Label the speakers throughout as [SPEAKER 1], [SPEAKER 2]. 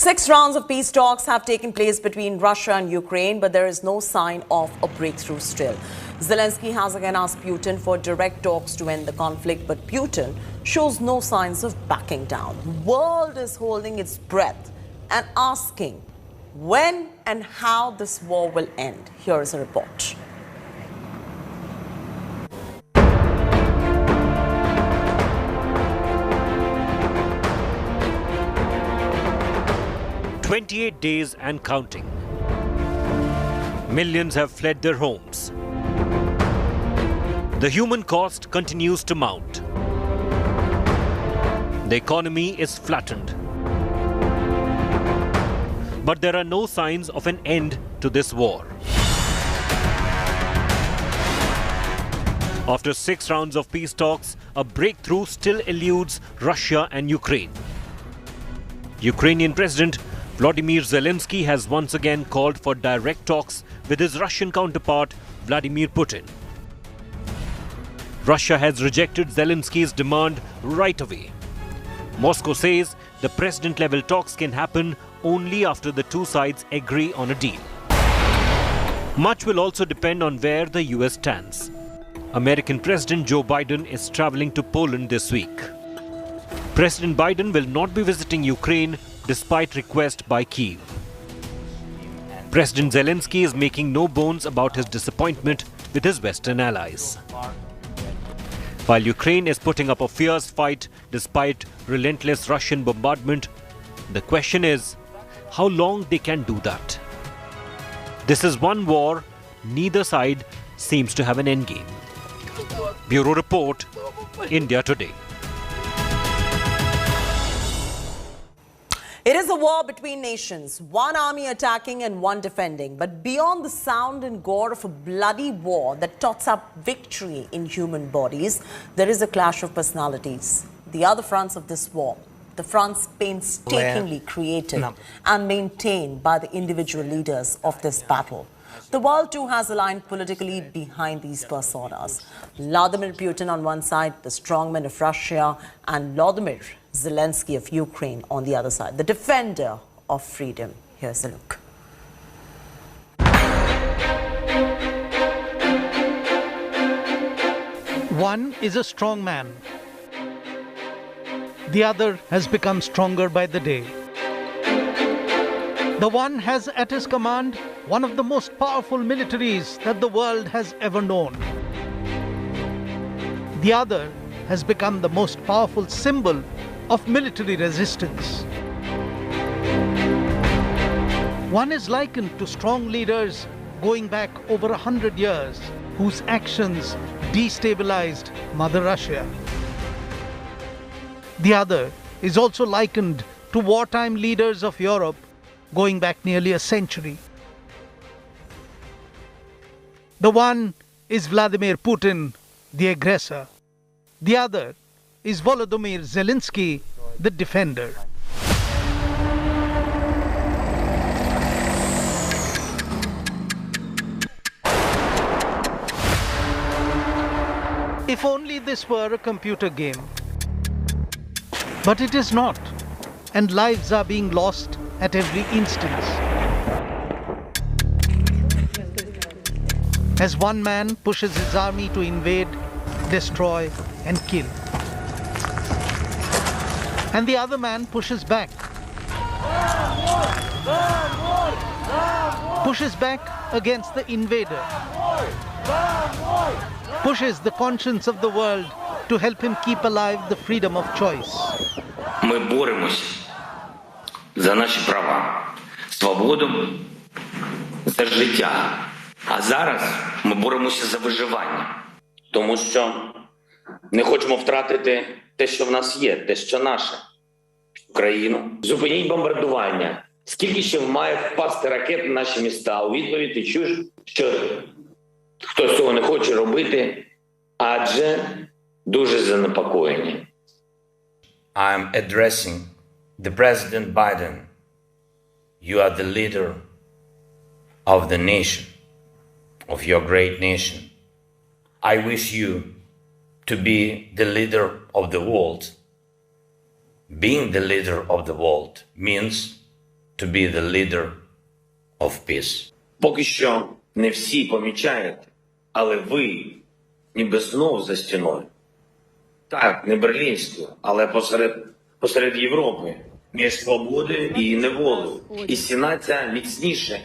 [SPEAKER 1] 6 rounds of peace talks have taken place between Russia and Ukraine, but there is no sign of a breakthrough still. Zelenskyy has again asked Putin for direct talks to end the conflict, but Putin shows no signs of backing down. The world is holding its breath and asking when and how this war will end. Here is a report.
[SPEAKER 2] "28 days and counting. Millions have fled their homes. The human cost continues to mount. The economy is flattened. But there are no signs of an end to this war. After 6 rounds of peace talks, a breakthrough still eludes Russia and Ukraine. Ukrainian President Vladimir Zelenskyy has once again called for direct talks with his Russian counterpart Vladimir Putin. Russia has rejected Zelenskyy's demand right away. Moscow says the president-level talks can happen only after the two sides agree on a deal. Much will also depend on where the US stands. American President Joe Biden is traveling to Poland this week. President Biden will not be visiting Ukraine despite request by Kyiv. President Zelenskyy is making no bones about his disappointment with his Western allies. While Ukraine is putting up a fierce fight despite relentless Russian bombardment, the question is how long they can do that. This is one war neither side seems to have an endgame. Bureau Report, India Today.
[SPEAKER 1] It is a war between nations, one army attacking and one defending. But beyond the sound and gore of a bloody war that tots up victory in human bodies, there is a clash of personalities. The other fronts of this war, the fronts painstakingly created and maintained by the individual leaders of this battle. The world too has aligned politically behind these personas. Vladimir Putin on one side, the strongman of Russia, and Vladimir Zelenskyy of Ukraine on the other side, the defender of freedom. Here's a look.
[SPEAKER 3] One is a strong man. The other has become stronger by the day. The one has at his command one of the most powerful militaries that the world has ever known. The other has become the most powerful symbol of military resistance. One is likened to strong leaders going back over 100 years, whose actions destabilized Mother Russia. The other is also likened to wartime leaders of Europe going back nearly a century. The one is Vladimir Putin, the aggressor. The other is Volodymyr Zelenskyy, the defender. If only this were a computer game. But it is not, and lives are being lost at every instance. As one man pushes his army to invade, destroy, and kill. And the other man pushes back. Pushes back against the invader. Pushes the conscience of the world to help him keep alive the freedom of choice.
[SPEAKER 4] Ми боремось за наші права, свободу, за життя. А зараз ми боремося за виживання. Тому що не хочемо втратити те, що в нас є, те, що наше. Україну. Зупиніть бомбардування. Скільки ще має впасти ракет на наші міста? У відповідь ти чуєш, що хтось цього не хоче робити, адже дуже занепокоєні. I'm addressing the President Biden. You are the leader of the nation, of your great nation. I wish you to be the leader of the world. Being the leader of the world means to be the leader of peace. Поки що не всі помічають, але ви ніби знов за стіною. Так, не берлінською, але посеред Європи, між свободою і неволею. І стіна ця міцніше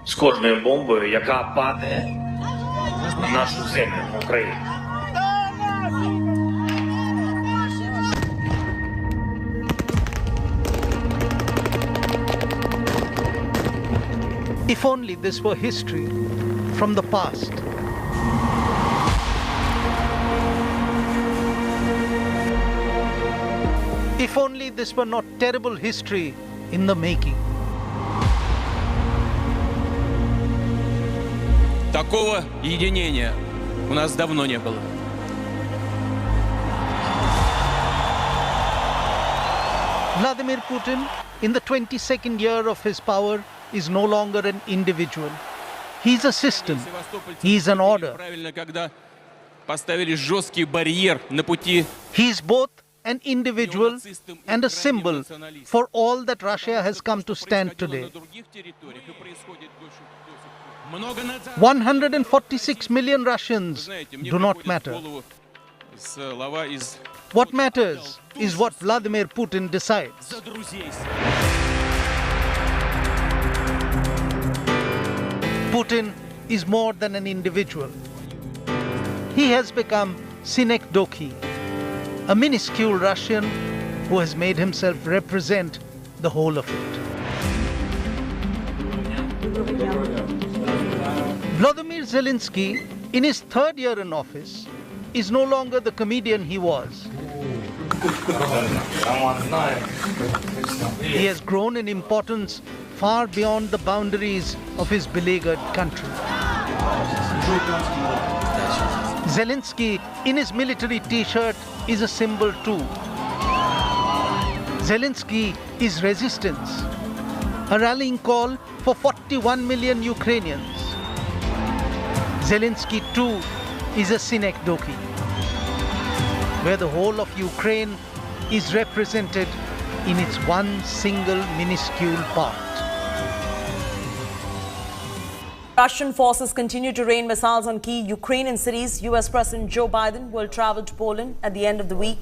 [SPEAKER 4] з кожною бомбою, яка падає на нашу землю, на Україну.
[SPEAKER 3] If only this were history from the past. If only this were not terrible history in the making.
[SPEAKER 5] Такого единения у нас давно не было.
[SPEAKER 3] Vladimir Putin, in the 22nd year of his power, is no longer an individual. He's a system. He's an order.
[SPEAKER 5] Правильно, когда поставили жесткий барьер на пути.
[SPEAKER 3] He's both an individual and a symbol for all that Russia has come to stand today. 146 million Russians do not matter. What matters is what Vladimir Putin decides. Putin is more than an individual. He has become synecdoche, a minuscule Russian who has made himself represent the whole of it. Vladimir Zelenskyy, in his third year in office, is no longer the comedian he was. He has grown in importance far beyond the boundaries of his beleaguered country. Zelenskyy, in his military t-shirt, is a symbol too. Zelenskyy is resistance, a rallying call for 41 million Ukrainians. Zelenskyy too is a synecdoche, where the whole of Ukraine is represented in its one single minuscule part.
[SPEAKER 1] Russian forces continue to rain missiles on key Ukrainian cities. US President Joe Biden will travel to Poland at the end of the week.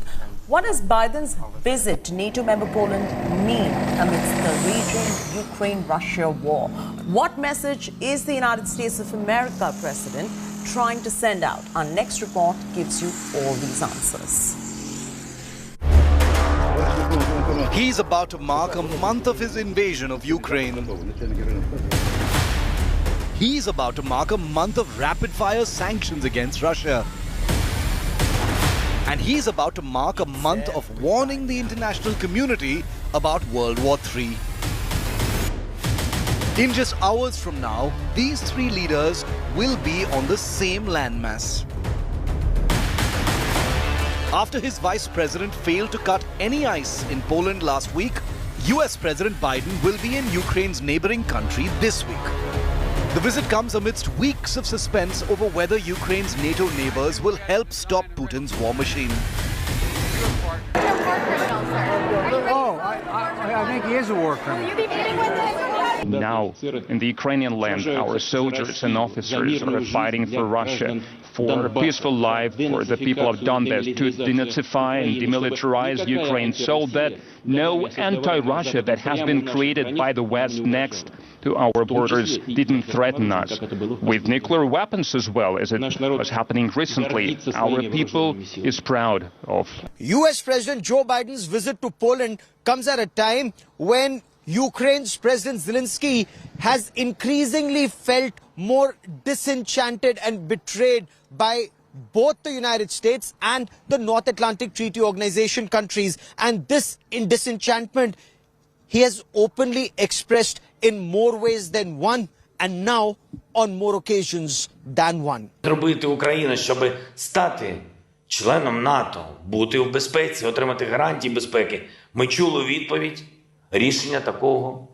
[SPEAKER 1] What does Biden's visit to NATO member Poland mean amidst the raging Ukraine-Russia war? What message is the United States of America president trying to send out? Our next report gives you all these answers.
[SPEAKER 6] He's about to mark a month of his invasion of Ukraine. He's about to mark a month of rapid-fire sanctions against Russia. And he's about to mark a month of warning the international community about World War III. In just hours from now, these three leaders will be on the same landmass. After his vice president failed to cut any ice in Poland last week, US President Biden will be in Ukraine's neighboring country this week. The visit comes amidst weeks of suspense over whether Ukraine's NATO neighbors will help stop Putin's war machine.
[SPEAKER 7] Oh, I think he is a war criminal.
[SPEAKER 8] Now, in the Ukrainian land, our soldiers and officers are fighting for Russia, for a peaceful life, for the people of Donbass, to denazify and demilitarize Ukraine so that no anti-Russia that has been created by the West next to our borders didn't threaten us. With nuclear weapons as well, as it was happening recently, our people is proud of.
[SPEAKER 9] US President Joe Biden's visit to Poland comes at a time when Ukraine's President Zelenskyy has increasingly felt more disenchanted and betrayed by both the United States and the North Atlantic Treaty Organization countries. And this disenchantment he has openly expressed in more ways than one, and now on more occasions than one.
[SPEAKER 4] Зробити Україну, щоб стати членом НАТО, бути в безпеці, отримати гарантії безпеки. Ми чули відповідь. Рішення такого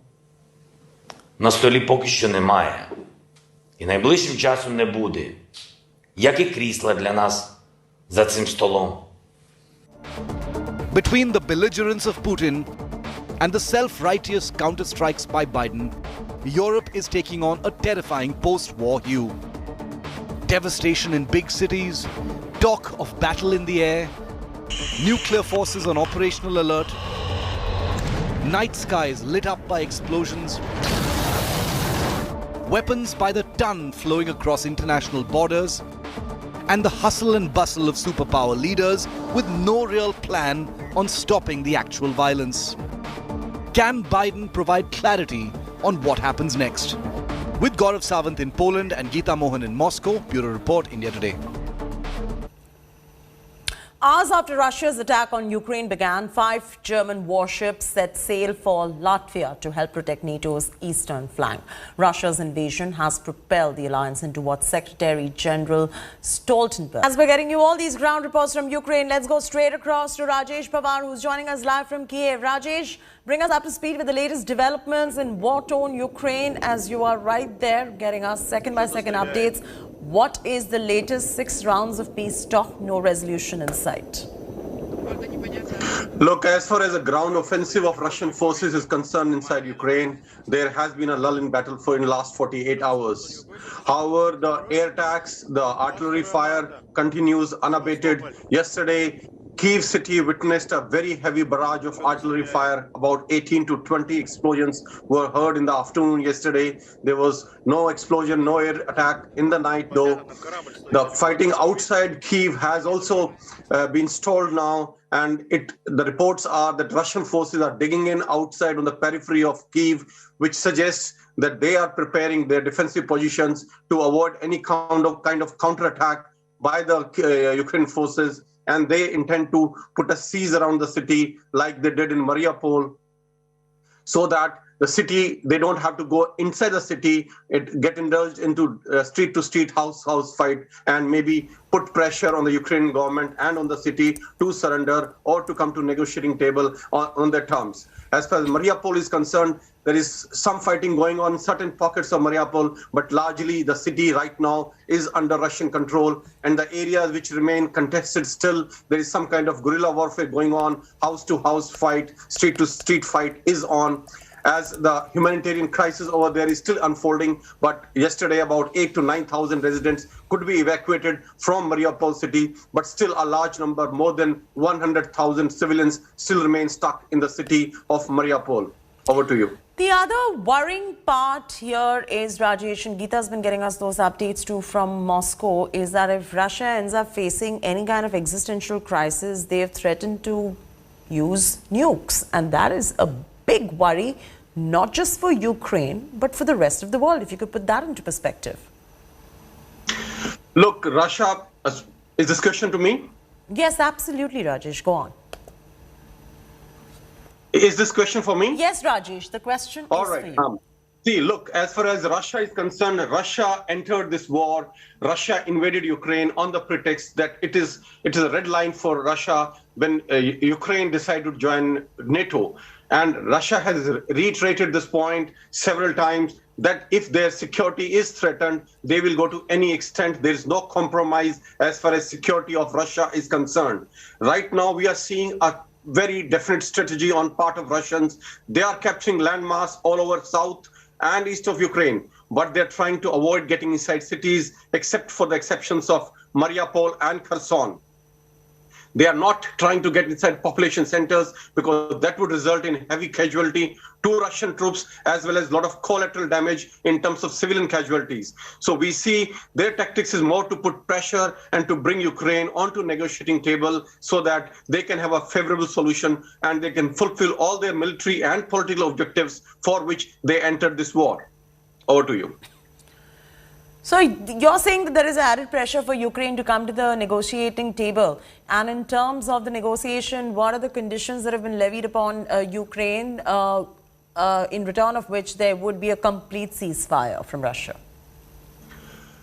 [SPEAKER 4] на столі поки що немає. І найближчим часом не буде. Як і крісла для нас за цим столом.
[SPEAKER 6] Between the belligerence of Putin and the self-righteous counter-strikes by Biden, Europe is taking on a terrifying post-war hue. Devastation in big cities, talk of battle in the air, nuclear forces on operational alert, night skies lit up by explosions, weapons by the ton flowing across international borders, and the hustle and bustle of superpower leaders with no real plan on stopping the actual violence. Can Biden provide clarity on what happens next? With Gaurav Sawant in Poland and Geeta Mohan in Moscow, Bureau Report, India Today.
[SPEAKER 1] Hours after Russia's attack on Ukraine began, 5 German warships set sail for Latvia to help protect NATO's eastern flank. Russia's invasion has propelled the alliance into what Secretary General Stoltenberg. As we're getting you all these ground reports from Ukraine, let's go straight across to Rajesh Pawar, who's joining us live from Kyiv. Rajesh, bring us up to speed with the latest developments in war-torn Ukraine as you are right there getting us second-by-second updates. What is the latest 6 rounds of peace talk? No resolution in sight.
[SPEAKER 10] Look, as far as the ground offensive of Russian forces is concerned inside Ukraine, there has been a lull in battle for in the last 48 hours. However, the air attacks, the artillery fire continues unabated. Yesterday, Kyiv city witnessed a very heavy barrage of artillery fire. About 18 to 20 explosions were heard in the afternoon yesterday. There was no explosion, no air attack in the night though. The fighting outside Kyiv has also been stalled now, and the reports are that Russian forces are digging in outside on the periphery of Kyiv, which suggests that they are preparing their defensive positions to avoid any kind of counterattack by the Ukrainian forces. And they intend to put a siege around the city like they did in Mariupol, so that the city, they don't have to go inside the city, get indulged into street-to-street, house-house fight, and maybe put pressure on the Ukrainian government and on the city to surrender or to come to negotiating table on their terms. As far as Mariupol is concerned, there is some fighting going on in certain pockets of Mariupol, but largely the city right now is under Russian control, and the areas which remain contested still, there is some kind of guerrilla warfare going on, house-to-house fight, street-to-street fight is on, as the humanitarian crisis over there is still unfolding. But yesterday, about 8,000 to 9,000 residents could be evacuated from Mariupol city, but still a large number, more than 100,000 civilians still remain stuck in the city of Mariupol. Over to you.
[SPEAKER 1] The other worrying part here is, Rajesh, and Geeta's been getting us those updates too from Moscow, is that if Russia ends up facing any kind of existential crisis, they've threatened to use nukes. And that is a big worry, not just for Ukraine, but for the rest of the world. If you could put that into perspective.
[SPEAKER 10] Look, Russia, is this question to me?
[SPEAKER 1] Yes, absolutely, Rajesh. Go on.
[SPEAKER 10] Is this question for me?
[SPEAKER 1] Yes, Rajesh, the question is for you.
[SPEAKER 10] See, look, as far as Russia is concerned, Russia entered this war. Russia invaded Ukraine on the pretext that it is a red line for Russia when Ukraine decided to join NATO. And Russia has reiterated this point several times, that if their security is threatened, they will go to any extent. There is no compromise as far as security of Russia is concerned. Right now, we are seeing a very definite strategy on part of Russians. They are capturing landmass all over south and east of Ukraine, but they're trying to avoid getting inside cities, except for the exceptions of Mariupol and Kherson. They are not trying to get inside population centers, because that would result in heavy casualty to Russian troops, as well as a lot of collateral damage in terms of civilian casualties. So we see their tactics is more to put pressure and to bring Ukraine onto negotiating table so that they can have a favorable solution and they can fulfill all their military and political objectives for which they entered this war. Over to you.
[SPEAKER 1] So you're saying that there is added pressure for Ukraine to come to the negotiating table. And in terms of the negotiation, what are the conditions that have been levied upon Ukraine, in return of which there would be a complete ceasefire from Russia?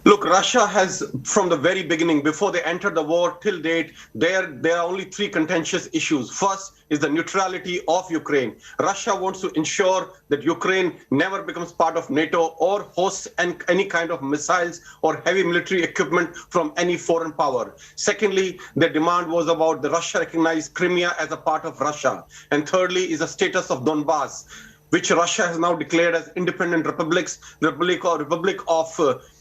[SPEAKER 10] Look, Russia has, from the very beginning, before they entered the war till date, there are only three contentious issues. First is the neutrality of Ukraine. Russia wants to ensure that Ukraine never becomes part of NATO or hosts any kind of missiles or heavy military equipment from any foreign power. Secondly, the demand was about the Russia recognize Crimea as a part of Russia. And thirdly is the status of Donbass, which Russia has now declared as independent republics, Republic of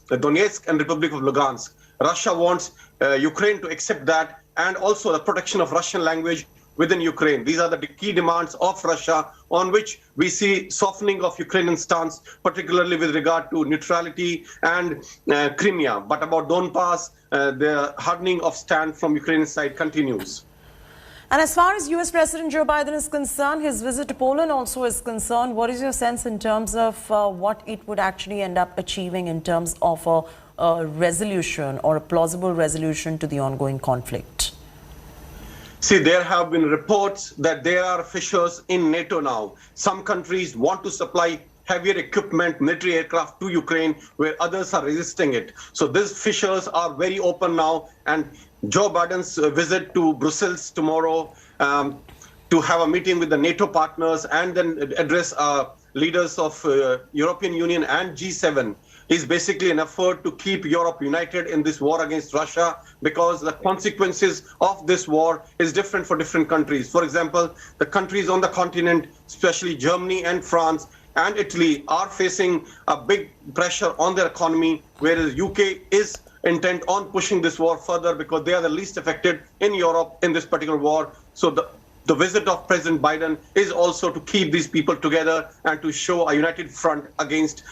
[SPEAKER 10] Donetsk and Republic of Lugansk. Russia wants Ukraine to accept that, and also the protection of Russian language within Ukraine. These are the key demands of Russia, on which we see softening of Ukrainian stance, particularly with regard to neutrality and Crimea. But about Donbass, the hardening of stand from Ukrainian side continues.
[SPEAKER 1] And as far as US President Joe Biden is concerned, his visit to Poland also is concerned. What is your sense in terms of what it would actually end up achieving in terms of a resolution or a plausible resolution to the ongoing conflict?
[SPEAKER 10] See, there have been reports that there are fissures in NATO now. Some countries want to supply heavier equipment, military aircraft to Ukraine, where others are resisting it. So these fissures are very open now, and Joe Biden's visit to Brussels tomorrow to have a meeting with the NATO partners and then address leaders of European Union and G7 is basically an effort to keep Europe united in this war against Russia, because the consequences of this war is different for different countries. For example, the countries on the continent, especially Germany and France and Italy, are facing a big pressure on their economy, whereas UK is intent on pushing this war further because they are the least affected in Europe in this particular war. So the visit of President Biden is also to keep these people together and to show a united front against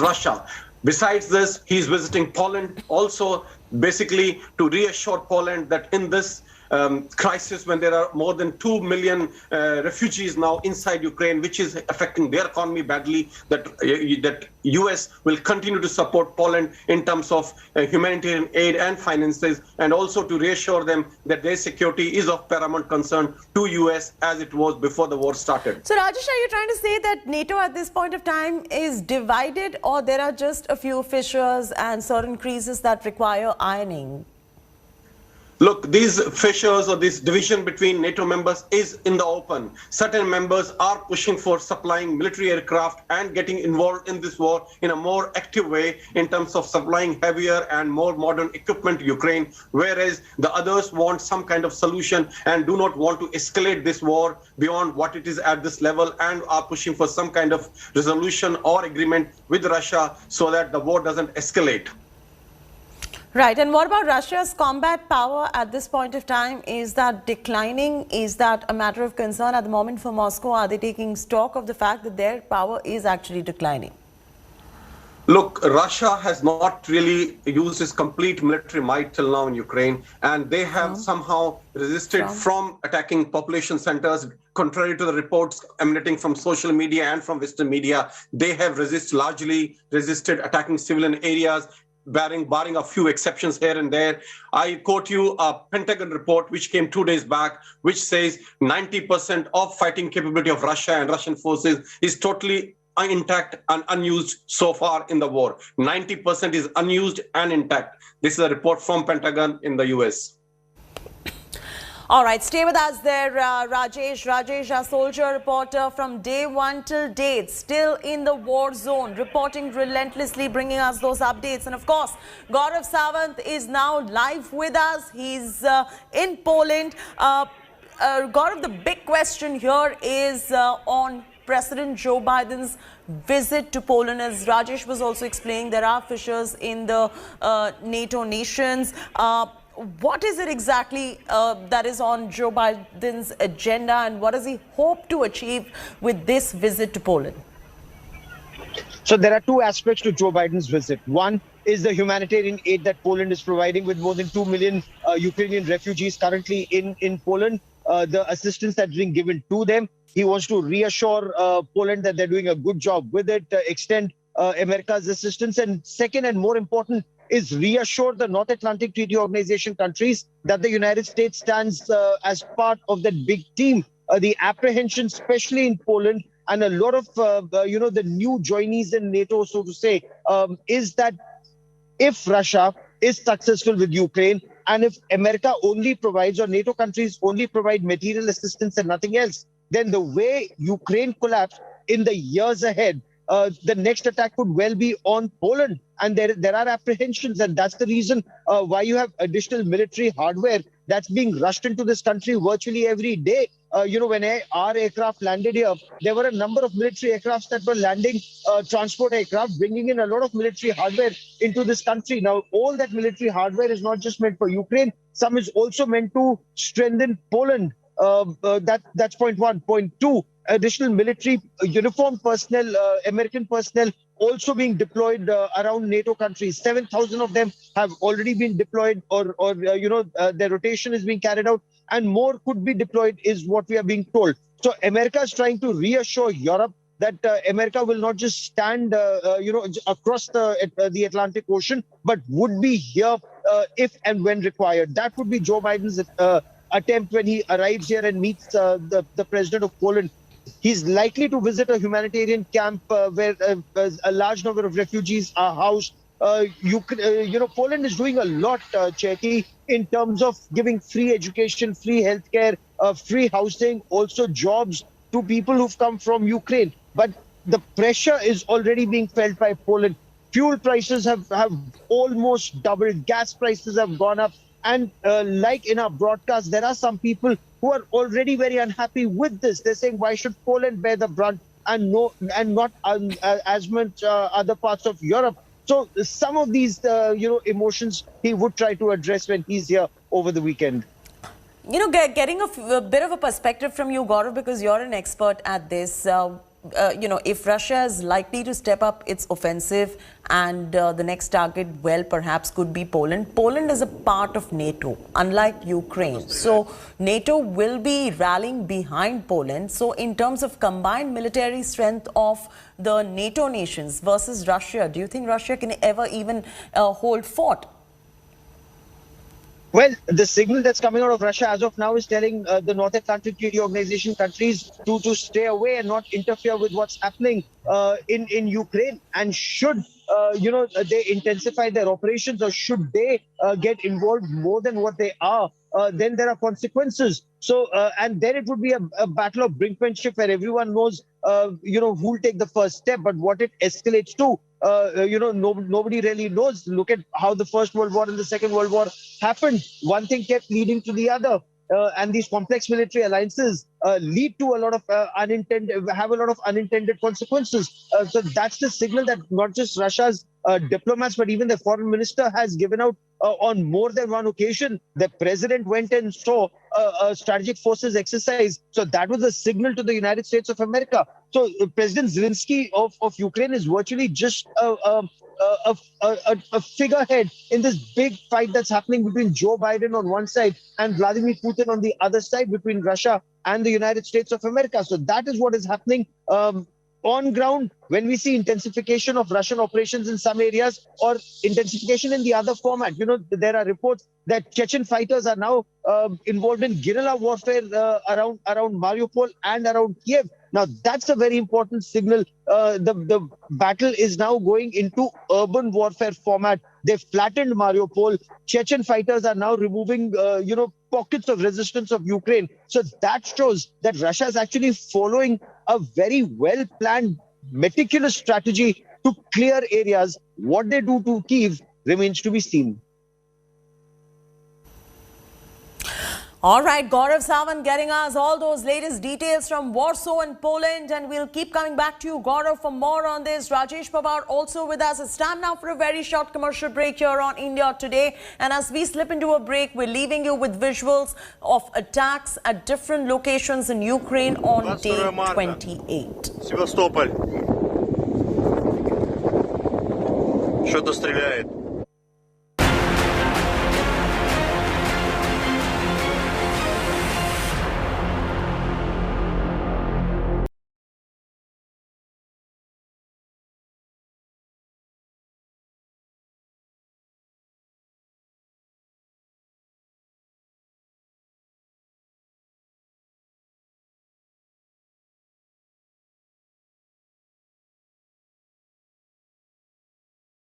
[SPEAKER 10] Russia. Besides this, he's visiting Poland also, basically to reassure Poland that in this crisis, when there are more than 2 million refugees now inside Ukraine, which is affecting their economy badly, that US will continue to support Poland in terms of humanitarian aid and finances, and also to reassure them that their security is of paramount concern to US as it was before the war started.
[SPEAKER 1] So Rajesh, are you trying to say that NATO at this point of time is divided, or there are just a few fissures and certain creases that require ironing?
[SPEAKER 10] Look, these fissures or this division between NATO members is in the open. Certain members are pushing for supplying military aircraft and getting involved in this war in a more active way in terms of supplying heavier and more modern equipment to Ukraine, whereas the others want some kind of solution and do not want to escalate this war beyond what it is at this level, and are pushing for some kind of resolution or agreement with Russia so that the war doesn't escalate.
[SPEAKER 1] Right. And what about Russia's combat power at this point of time? Is that declining? Is that a matter of concern at the moment for Moscow? Are they taking stock of the fact that their power is actually declining?
[SPEAKER 10] Look, Russia has not really used its complete military might till now in Ukraine, and they have somehow resisted from attacking population centers. Contrary to the reports emanating from social media and from Western media, they have largely resisted attacking civilian areas, barring a few exceptions here and there. I quote you a Pentagon report which came 2 days back, which says 90% of fighting capability of Russia and Russian forces is totally intact and unused so far in the war. 90% is unused and intact. This is a report from Pentagon in the US.
[SPEAKER 1] All right, stay with us there, Rajesh. Rajesh, our soldier reporter from day one till date, still in the war zone, reporting relentlessly, bringing us those updates. And of course, Gaurav Sawant is now live with us. He's in Poland. Gaurav, the big question here is on President Joe Biden's visit to Poland. As Rajesh was also explaining, there are fissures in the NATO nations. What is it exactly that is on Joe Biden's agenda, and what does he hope to achieve with this visit to Poland?
[SPEAKER 9] So there are two aspects to Joe Biden's visit. One is the humanitarian aid that Poland is providing, with more than 2 million Ukrainian refugees currently in Poland. The assistance that's being given to them. He wants to reassure Poland that they're doing a good job with it, extend America's assistance. And second, and more important, is reassure the North Atlantic Treaty Organization countries that the United States stands as part of that big team. The apprehension, especially in Poland, and a lot of, the new joinees in NATO, so to say, is that if Russia is successful with Ukraine, and if America only provides, or NATO countries only provide material assistance and nothing else, then the way Ukraine collapsed in the years ahead, the next attack could well be on Poland. And there are apprehensions, and that's the reason why you have additional military hardware that's being rushed into this country virtually every day. When our aircraft landed here, there were a number of military aircrafts that were landing, transport aircraft, bringing in a lot of military hardware into this country. Now, all that military hardware is not just meant for Ukraine. Some is also meant to strengthen Poland. That's point one. Point two, additional military uniformed personnel, American personnel, also being deployed around NATO countries. 7,000 of them have already been deployed, or their rotation is being carried out, and more could be deployed, is what we are being told. So America is trying to reassure Europe that America will not just stand, across the Atlantic Ocean, but would be here if and when required. That would be Joe Biden's attempt when he arrives here and meets the president of Poland. He's likely to visit a humanitarian camp where a large number of refugees are housed. Poland is doing a lot, Cherky, in terms of giving free education, free healthcare, free housing, also jobs to people who've come from Ukraine. But the pressure is already being felt by Poland. Fuel prices have almost doubled. Gas prices have gone up. And like in our broadcast, there are some people who are already very unhappy with this. They're saying, why should Poland bear the brunt and not as much other parts of Europe? So some of these, emotions he would try to address when he's here over the weekend.
[SPEAKER 1] Getting a bit of a perspective from you, Gaurav, because you're an expert at this. If Russia is likely to step up its offensive and the next target, well, perhaps could be Poland. Poland is a part of NATO, unlike Ukraine. So NATO will be rallying behind Poland. So in terms of combined military strength of the NATO nations versus Russia, do you think Russia can ever even hold fort?
[SPEAKER 9] Well, the signal that's coming out of Russia as of now is telling the North Atlantic Treaty Organization countries to stay away and not interfere with what's happening in Ukraine. And should they intensify their operations, or should they get involved more than what they are, then there are consequences. So, and then it would be a battle of brinkmanship where everyone knows, who will take the first step. But what it escalates to, nobody really knows. Look at how the First World War and the Second World War happened. One thing kept leading to the other. And these complex military alliances lead to a lot of unintended consequences. So that's the signal that not just Russia's diplomats, but even the foreign minister has given out on more than one occasion. The president went and saw a strategic forces exercise. So that was a signal to the United States of America. So President Zelenskyy of Ukraine is virtually just a figurehead in this big fight that's happening between Joe Biden on one side and Vladimir Putin on the other side, between Russia and the United States of America. So that is what is happening on ground. When we see intensification of Russian operations in some areas, or intensification in the other format, there are reports that Chechen fighters are now involved in guerrilla warfare around Mariupol and around Kyiv. Now, that's a very important signal. The battle is now going into urban warfare format. They've flattened Mariupol. Chechen fighters are now removing, pockets of resistance of Ukraine. So that shows that Russia is actually following a very well-planned, meticulous strategy to clear areas. What they do to Kyiv remains to be seen.
[SPEAKER 1] All right, Gaurav Sawant getting us all those latest details from Warsaw and Poland, and we'll keep coming back to you, Gaurav, for more on this. Rajesh Pawar also with us. It's time now for a very short commercial break here on India Today. And as we slip into a break, we're leaving you with visuals of attacks at different locations in Ukraine on day 28.
[SPEAKER 11] Севастополь. Что-то стреляет.